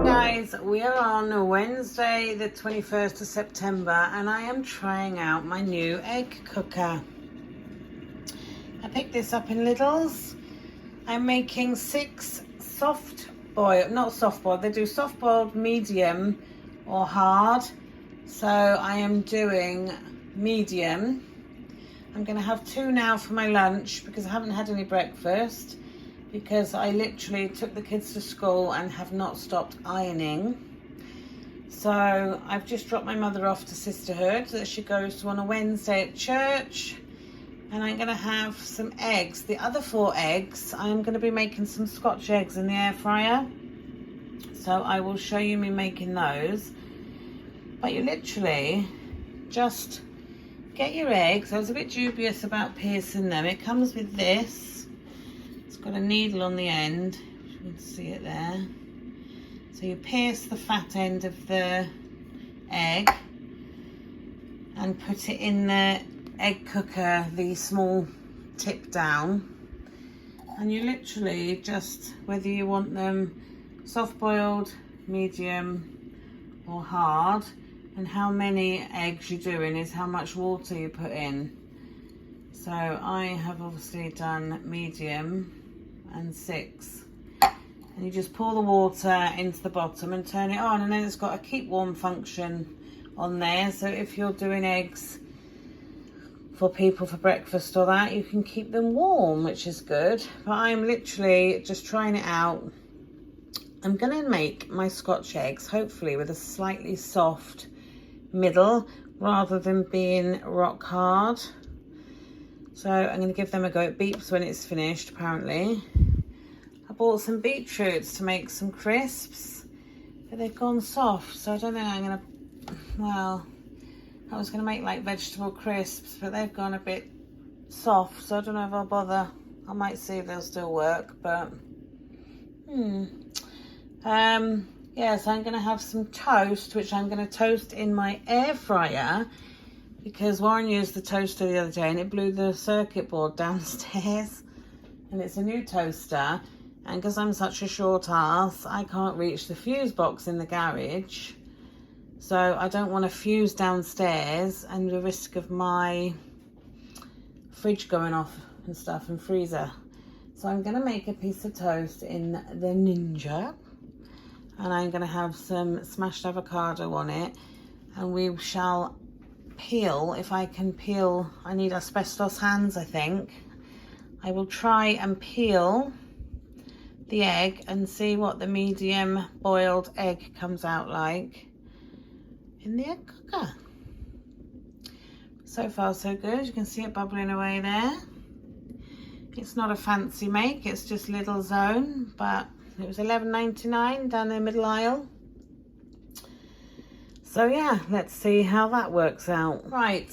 Guys, we are on Wednesday the 21st of September and I am trying out my new egg cooker. I picked this up in Lidl's. I'm making 6 not soft boiled, they do soft boiled, medium or hard. So I am doing medium. I'm going to have 2 now for my lunch because I haven't had any breakfast, because I literally took the kids to school and have not stopped ironing. So I've just dropped my mother off to sisterhood that she goes to on a Wednesday at church, and I'm going to have some eggs. The other 4 eggs, I'm going to be making some Scotch eggs in the air fryer, so I will show you me making those. But you literally just get your eggs. I was a bit dubious about piercing them. It comes with this. It's got a needle on the end. You can see it there. So you pierce the fat end of the egg and put it in the egg cooker, the small tip down, and you literally just, whether you want them soft boiled, medium or hard, and how many eggs you're doing is how much water you put in. So I have obviously done medium and 6, and you just pour the water into the bottom and turn it on, and then it's got a keep warm function on there, so if you're doing eggs for people for breakfast or that, you can keep them warm, which is good. But I'm literally just trying it out. I'm gonna make my Scotch eggs hopefully with a slightly soft middle rather than being rock hard. So I'm gonna give them a go. It beeps when it's finished, apparently. I bought some beetroots to make some crisps, but they've gone soft, so I don't think I'm gonna, well, I was going to make like vegetable crisps, but they've gone a bit soft, so I don't know if I'll bother. I might see if they'll still work, but yeah, so I'm going to have some toast, which I'm going to toast in my air fryer, because Warren used the toaster the other day and it blew the circuit board downstairs, and it's a new toaster, and because I'm such a short ass, I can't reach the fuse box in the garage. So I don't want to fuse downstairs and the risk of my fridge going off and stuff, and freezer. So I'm going to make a piece of toast in the Ninja, and I'm going to have some smashed avocado on it, and we shall peel. If I can peel, I need asbestos hands, I think. I will try and peel the egg and see what the medium boiled egg comes out like in the egg cooker. So far so good. You can see it bubbling away there. It's not a fancy make, it's just Lidl's own, but it was $11.99 down the middle aisle. So yeah, let's see how that works out. Right,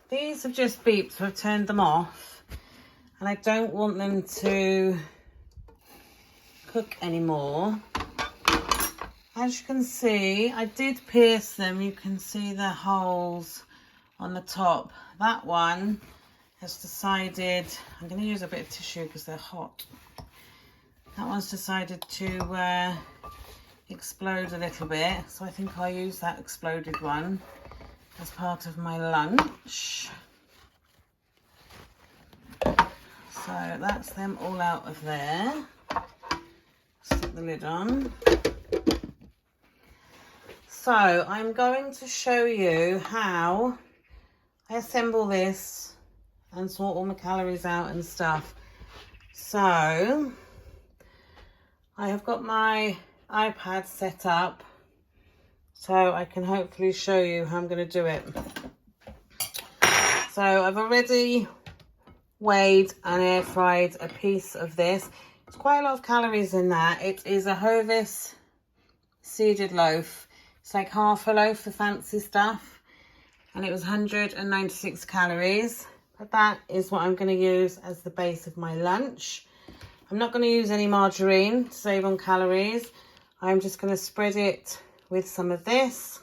these have just beeped, so I've turned them off, and I don't want them to cook anymore. As you can see, I did pierce them. You can see the holes on the top. That one has decided, I'm going to use a bit of tissue because they're hot. That one's decided to explode a little bit, so I think I'll use that exploded one as part of my lunch. So that's them all out of there. Stick the lid on. So I'm going to show you how I assemble this and sort all my calories out and stuff. So I have got my iPad set up so I can hopefully show you how I'm going to do it. So I've already weighed and air fried a piece of this. It's quite a lot of calories in that. It is a Hovis seeded loaf. It's like half a loaf for fancy stuff, and it was 196 calories. But that is what I'm going to use as the base of my lunch. I'm not going to use any margarine to save on calories. I'm just going to spread it with some of this,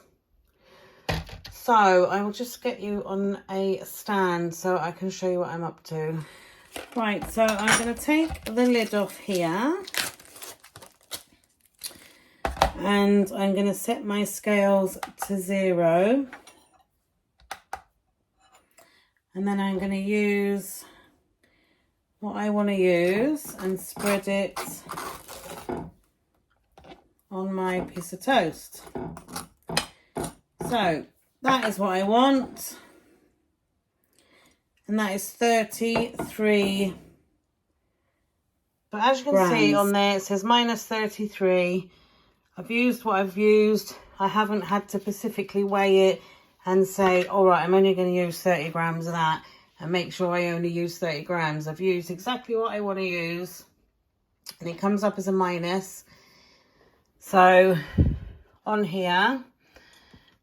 So I will just get you on a stand so I can show you what I'm up to. Right, so I'm going to take the lid off here. And I'm going to set my scales to 0. And then I'm going to use what I want to use and spread it on my piece of toast. So that is what I want. And that is 33. But as you can see on there, it says minus 33. I've used what I've used. I haven't had to specifically weigh it and say, all right, I'm only going to use 30 grams of that and make sure I only use 30 grams. I've used exactly what I want to use. And it comes up as a minus. So on here,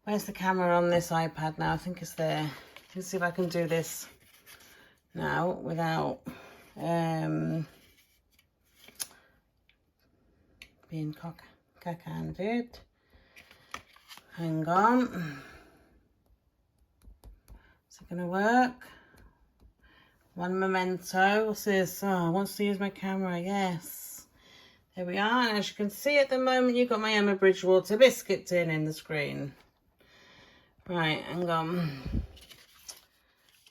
where's the camera on this iPad now? I think it's there. Let's see if I can do this now without being cack-handed. Hang on. Is it going to work? One memento. What's this? Oh, I want to use my camera. Yes. There we are. And as you can see at the moment, you've got my Emma Bridgewater biscuit tin in the screen. Right, hang on.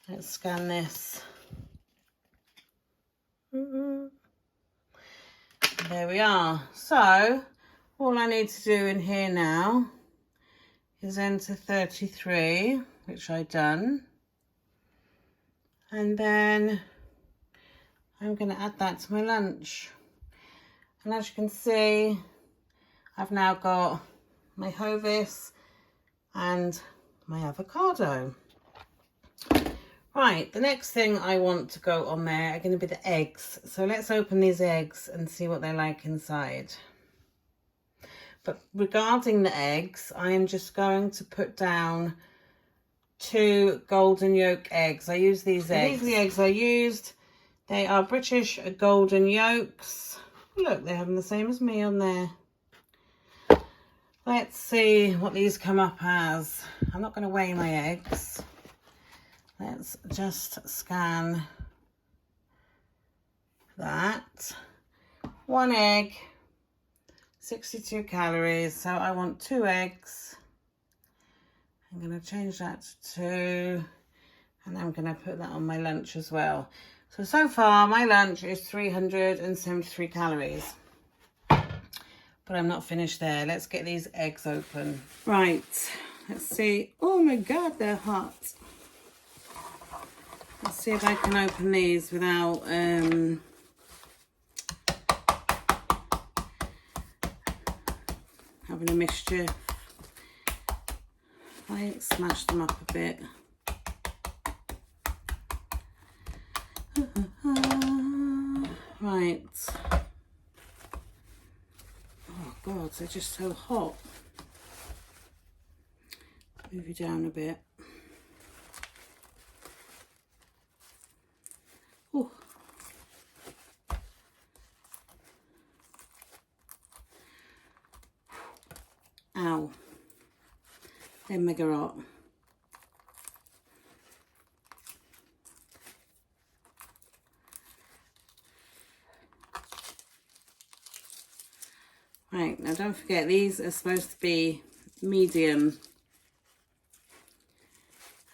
Let's scan this. There we are. So, all I need to do in here now is enter 33, which I've done. And then I'm going to add that to my lunch. And as you can see, I've now got my Hovis and my avocado. Right, the next thing I want to go on there are going to be the eggs. So let's open these eggs and see what they're like inside. But regarding the eggs, I am just going to put down 2 golden yolk eggs. I use these eggs. These are the eggs I used. They are British golden yolks. Look, they're having the same as me on there. Let's see what these come up as. I'm not going to weigh my eggs. Let's just scan that. 1 egg, 62 calories. So I want 2 eggs. I'm going to change that to 2. And I'm going to put that on my lunch as well. So far my lunch is 373 calories. But I'm not finished there. Let's get these eggs open. Right, let's see. Oh my God, they're hot. Let's see if I can open these without having a mixture. I smash them up a bit. Right. Oh God, they're just so hot. Move you down a bit. Oh. Ow. They're mega hot. Right, now don't forget, these are supposed to be medium.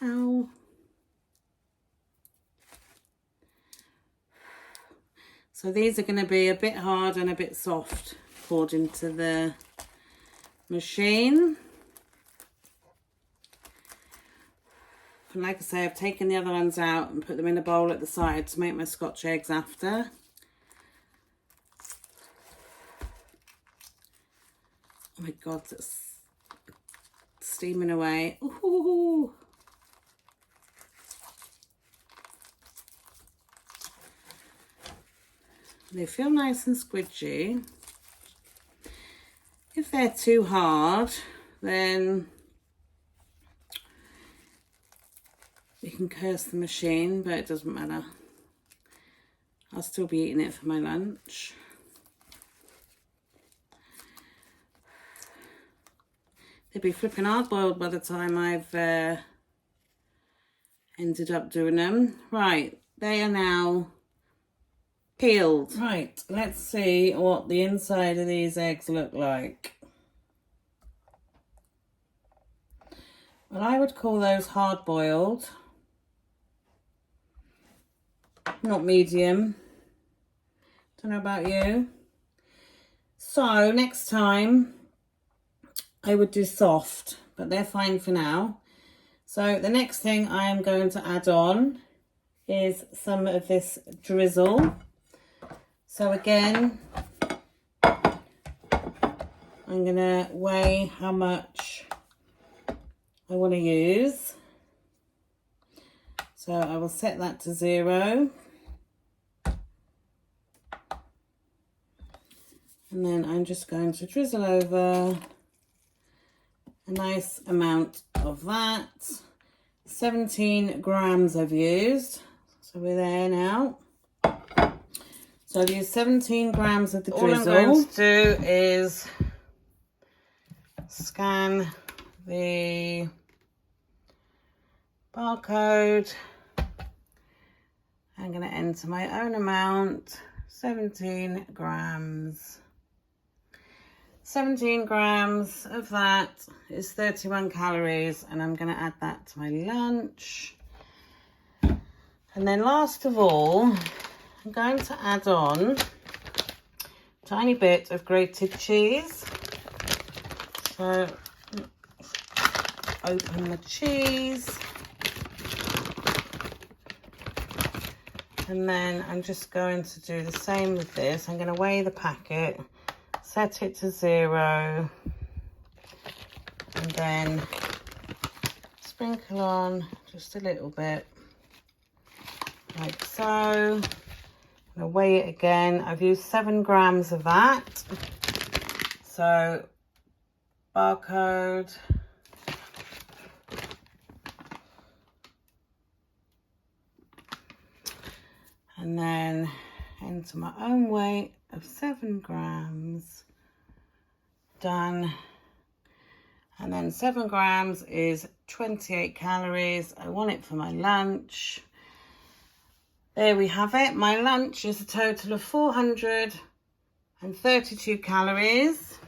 Ow. So these are going to be a bit hard and a bit soft according to the machine. And like I say, I've taken the other ones out and put them in a bowl at the side to make my Scotch eggs after. Oh my God, that's steaming away. Ooh. They feel nice and squidgy. If they're too hard, then you can curse the machine, but it doesn't matter. I'll still be eating it for my lunch. They'd be flipping hard-boiled by the time I've ended up doing them. Right, they are now peeled. Right, let's see what the inside of these eggs look like. Well, I would call those hard-boiled, not medium. Don't know about you. So next time I would do soft, but they're fine for now. So the next thing I am going to add on is some of this drizzle. So again, I'm gonna weigh how much I want to use. So I will set that to 0. And then I'm just going to drizzle over a nice amount of that. 17 grams I've used. So we're there now. So I've used 17 grams of the drizzle. All I'm going to do is scan the barcode. I'm going to enter my own amount, 17 grams. 17 grams of that is 31 calories, and I'm going to add that to my lunch. And then last of all, I'm going to add on a tiny bit of grated cheese. So open the cheese. And then I'm just going to do the same with this. I'm going to weigh the packet, set it to 0, and then sprinkle on just a little bit, like so. I'm going to weigh it again. I've used 7 grams of that. So, barcode. And then enter my own weight of 7 grams. Done. And then 7 grams is 28 calories. I want it for my lunch. There we have it. My lunch is a total of 432 calories.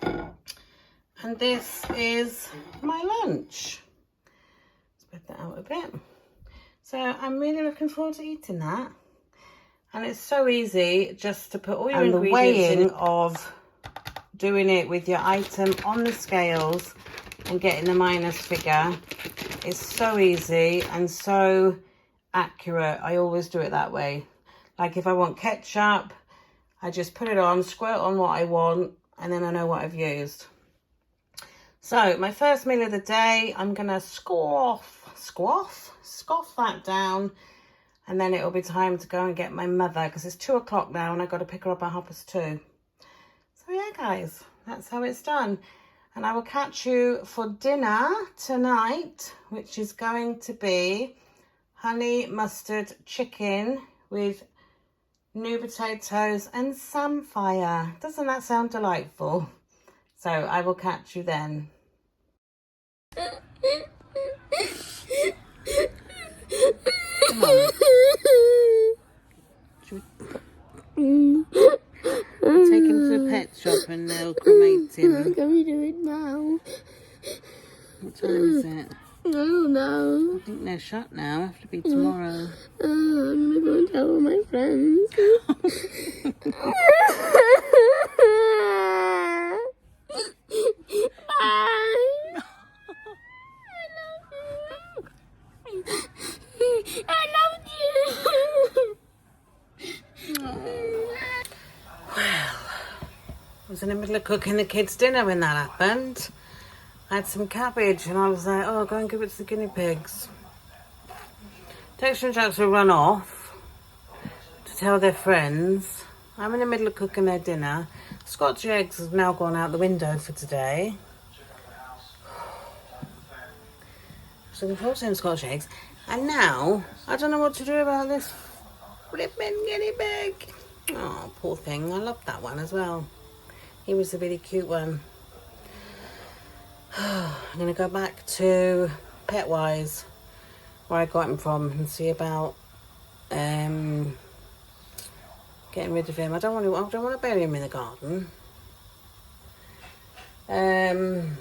And this is my lunch. Spread that out a bit. So I'm really looking forward to eating that. And it's so easy just to put all your ingredients in. And the weighing of doing it with your item on the scales and getting the minus figure is so easy and so accurate. I always do it that way. Like if I want ketchup, I just put it on, squirt on what I want, and then I know what I've used. So my first meal of the day, I'm gonna scoff that down, and then it'll be time to go and get my mother, because it's 2 o'clock now and I've got to pick her up at 2:30. So yeah, guys, that's how it's done. And I will catch you for dinner tonight, which is going to be honey mustard chicken with new potatoes and samphire. Doesn't that sound delightful? So I will catch you then. Come on. Take him to the pet shop and they'll cremate him. Can we do it now? What time is it? I don't know. I think they're shut now. Have to be tomorrow. I'm gonna go and tell all my friends. Bye. I love you. Well, I was in the middle of cooking the kids' dinner when that happened. I had some cabbage and I was like, oh, go and give it to the guinea pigs. Dexter and Jax will run off to tell their friends. I'm in the middle of cooking their dinner. Scotch eggs have now gone out the window for today. So we've bought some Scotch eggs. And now, I don't know what to do about this flipping guinea pig. Oh, poor thing. I loved that one as well. He was a really cute one. I'm going to go back to Petwise, where I got him from, and see about getting rid of him. I don't want to bury him in the garden. And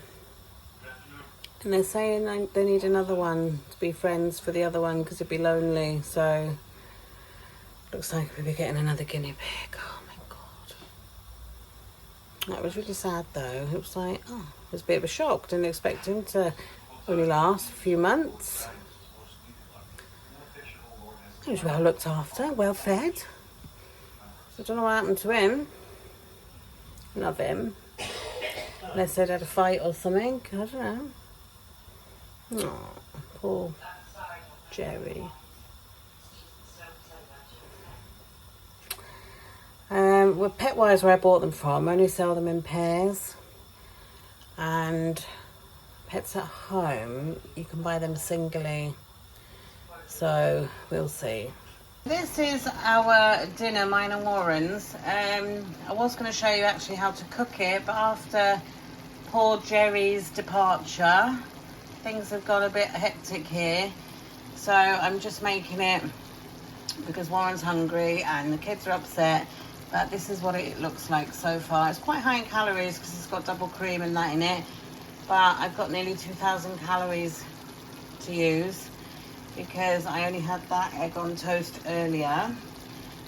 they're saying they need another one to be friends for the other one because it'd be lonely. So looks like we'll be getting another guinea pig. Oh my god, that was really sad though. It was like, oh, it was a bit of a shock. Didn't expect him to only last a few months. He was well looked after, well fed. So I don't know what happened to him. Love him. Unless they'd had a fight or something. I don't know. Oh, poor Jerry. With Petwise, where I bought them from, I only sell them in pairs. And Pets at Home, you can buy them singly. So we'll see. This is our dinner, mine and Warren's. I was going to show you actually how to cook it, but after poor Jerry's departure, things have got a bit hectic here. So I'm just making it because Warren's hungry and the kids are upset. But this is what it looks like so far. It's quite high in calories because it's got double cream and that in it. But I've got nearly 2,000 calories to use because I only had that egg on toast earlier.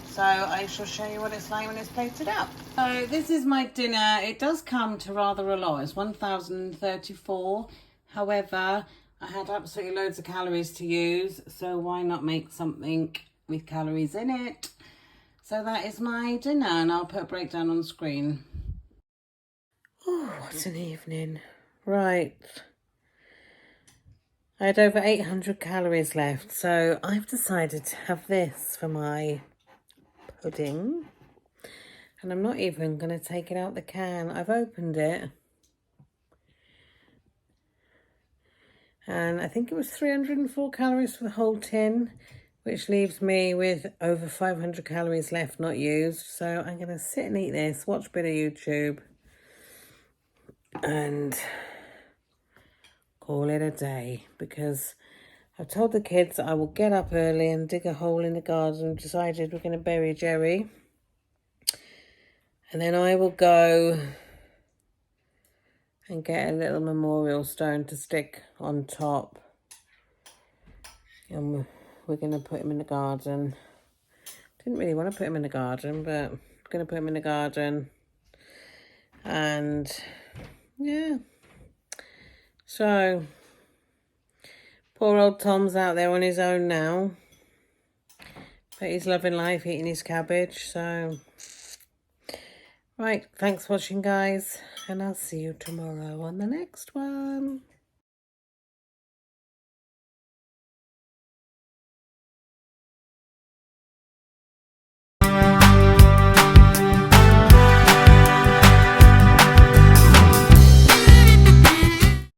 So I shall show you what it's like when it's plated up. So this is my dinner. It does come to rather a lot. It's 1,034. However, I had absolutely loads of calories to use. So why not make something with calories in it? So that is my dinner, and I'll put a breakdown on screen. Oh, what an evening. Right. I had over 800 calories left, so I've decided to have this for my pudding. And I'm not even going to take it out the can. I've opened it. And I think it was 304 calories for the whole tin, which leaves me with over 500 calories left not used. So I'm going to sit and eat this, watch a bit of YouTube, and call it a day, because I've told the kids I will get up early and dig a hole in the garden. We've decided we're going to bury Jerry. And then I will go and get a little memorial stone to stick on top. And we're going to put him in the garden. Didn't really want to put him in the garden, but I'm going to put him in the garden. And yeah. So poor old Tom's out there on his own now. But he's loving life, eating his cabbage. So, right, thanks for watching, guys. And I'll see you tomorrow on the next one.